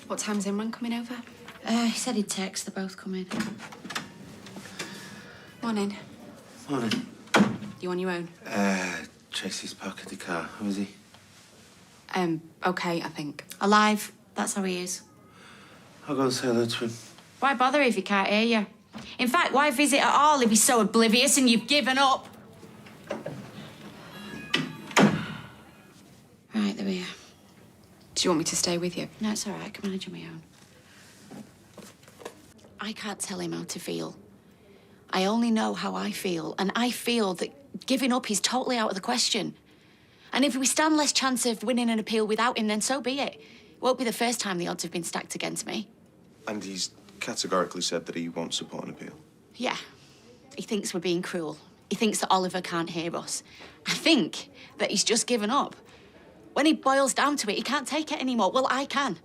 What time's Imran coming over? He said he'd text. They're both coming. Morning. Morning. You on your own? Tracy's parked the car. Who is he? Okay, I think. Alive. That's how he is. I'll go and say hello to him. Why bother if he can't hear you? In fact, why visit at all if he's so oblivious and you've given up? Right, there we are. Do you want me to stay with you? No, it's all right. I can manage on my own. I can't tell him how to feel. I only know how I feel, and I feel that giving up is totally out of the question. And if we stand less chance of winning an appeal without him, then so be it. It won't be the first time the odds have been stacked against me. And he's categorically said that he won't support an appeal. Yeah. He thinks we're being cruel. He thinks that Oliver can't hear us. I think that he's just given up. When he boils down to it, he can't take it anymore. Well, I can.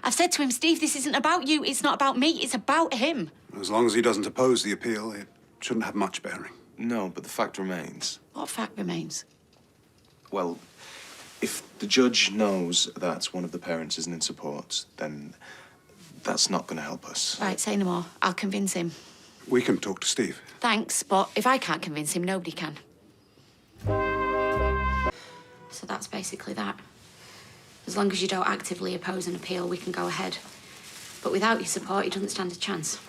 I've said to him, Steve, this isn't about you. It's not about me. It's about him. As long as he doesn't oppose the appeal, it shouldn't have much bearing. No, but the fact remains. What fact remains? Well, if the judge knows that one of the parents isn't in support, then that's not going to help us. Right, say no more. I'll convince him. We can talk to Steve. Thanks, but if I can't convince him, nobody can. So that's basically that. As long as you don't actively oppose an appeal, we can go ahead. But without your support, he doesn't stand a chance.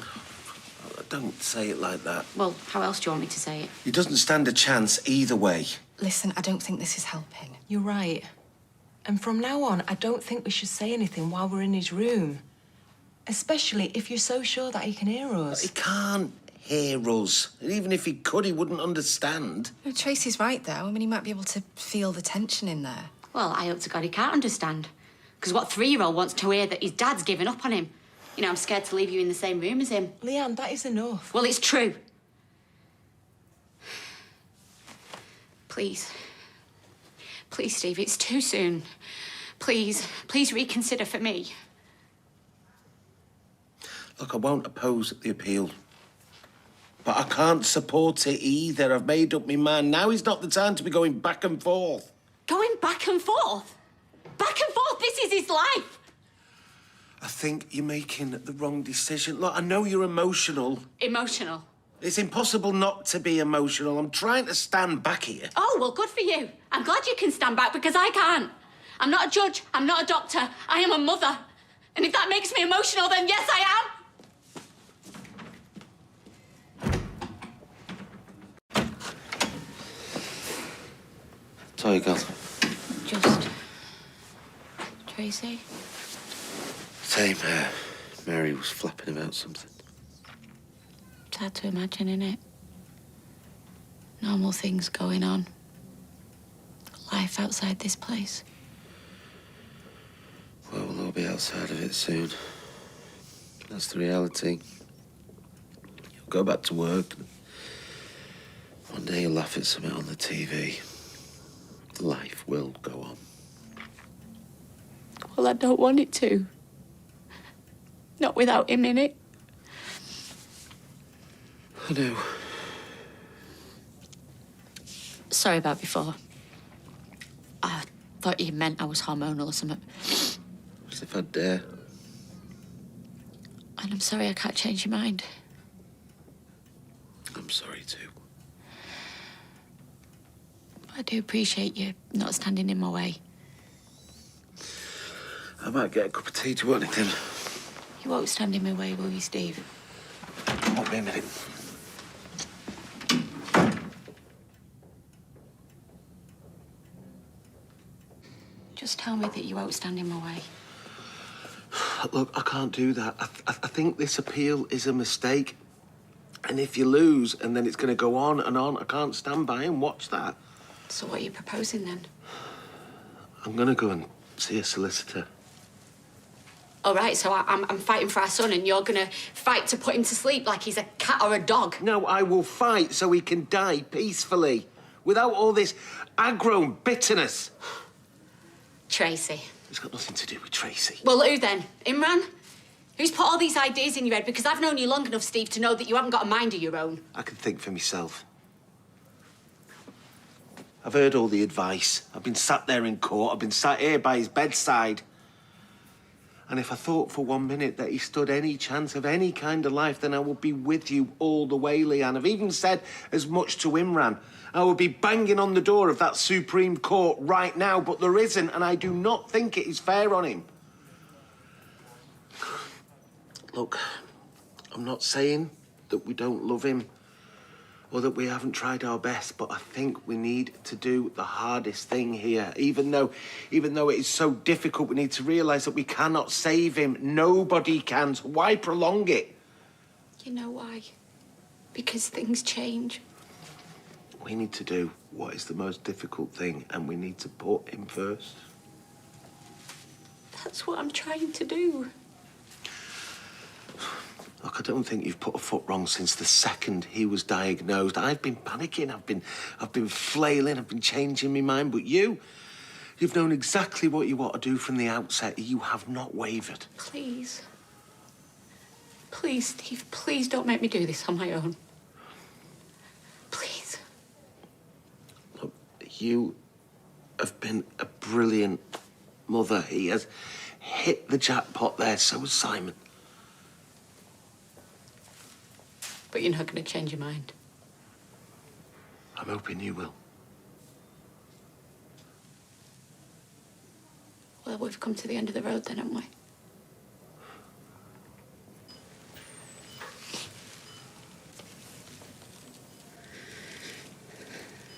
Don't say it like that. Well, how else do you want me to say it? He doesn't stand a chance either way. Listen, I don't think this is helping. You're right. And from now on, I don't think we should say anything while we're in his room. Especially if you're so sure that he can hear us. He can't hear us. And even if he could, he wouldn't understand. No, Tracy's right, though. I mean, he might be able to feel the tension in there. Well, I hope to God he can't understand. Because what 3-year-old wants to hear that his dad's given up on him? You know, I'm scared to leave you in the same room as him. Leanne, that is enough. Well, it's true. Please. Please, Steve, it's too soon. Please reconsider for me. Look, I won't oppose the appeal. But I can't support it either. I've made up my mind. Now is not the time to be going back and forth. Going back and forth? Back and forth? This is his life. I think you're making the wrong decision. Look, I know you're emotional. Emotional? It's impossible not to be emotional. I'm trying to stand back here. Oh, well, good for you. I'm glad you can stand back because I can't. I'm not a judge. I'm not a doctor. I am a mother. And if that makes me emotional, then yes, I am. Sorry, girl. Just... Tracy? Same. Mary was flapping about something. It's hard to imagine, innit? Normal things going on. Life outside this place. Well, we'll all be outside of it soon. That's the reality. You'll go back to work. One day you'll laugh at something on the TV. Life will go on. Well, I don't want it to. Not without him in it. I know. Sorry about before. I thought you meant I was hormonal or something. As if I'd dare. And I'm sorry I can't change your mind. I'm sorry too. I do appreciate you not standing in my way. I might get a cup of tea. Do you want anything? You won't stand in my way, will you, Steve? Won't be a minute. Just tell me that you won't stand in my way. Look, I can't do that. I think this appeal is a mistake. And if you lose, and then it's going to go on and on, I can't stand by and watch that. So what are you proposing, then? I'm going to go and see a solicitor. All right, so I'm fighting for our son, and you're gonna fight to put him to sleep like he's a cat or a dog. No, I will fight so he can die peacefully, without all this aggro and bitterness. Tracy. It's got nothing to do with Tracy. Well, who then? Imran? Who's put all these ideas in your head? Because I've known you long enough, Steve, to know that you haven't got a mind of your own. I can think for myself. I've heard all the advice. I've been sat there in court. I've been sat here by his bedside. And if I thought for 1 minute that he stood any chance of any kind of life, then I would be with you all the way, Leanne. I've even said as much to Imran. I would be banging on the door of that Supreme Court right now, but there isn't, and I do not think it is fair on him. Look, I'm not saying that we don't love him or that we haven't tried our best, but I think we need to do the hardest thing here. Even though it is so difficult, we need to realise that we cannot save him. Nobody can. So why prolong it? You know why? Because things change. We need to do what is the most difficult thing, and we need to put him first. That's what I'm trying to do. Look, I don't think you've put a foot wrong since the second he was diagnosed. I've been panicking, I've been flailing, I've been changing my mind, but you've known exactly what you want to do from the outset. You have not wavered. Please. Please, Steve, please don't make me do this on my own. Please. Look, you have been a brilliant mother. He has hit the jackpot there, so has Simon. But you're not going to change your mind. I'm hoping you will. Well, we've come to the end of the road then, haven't we?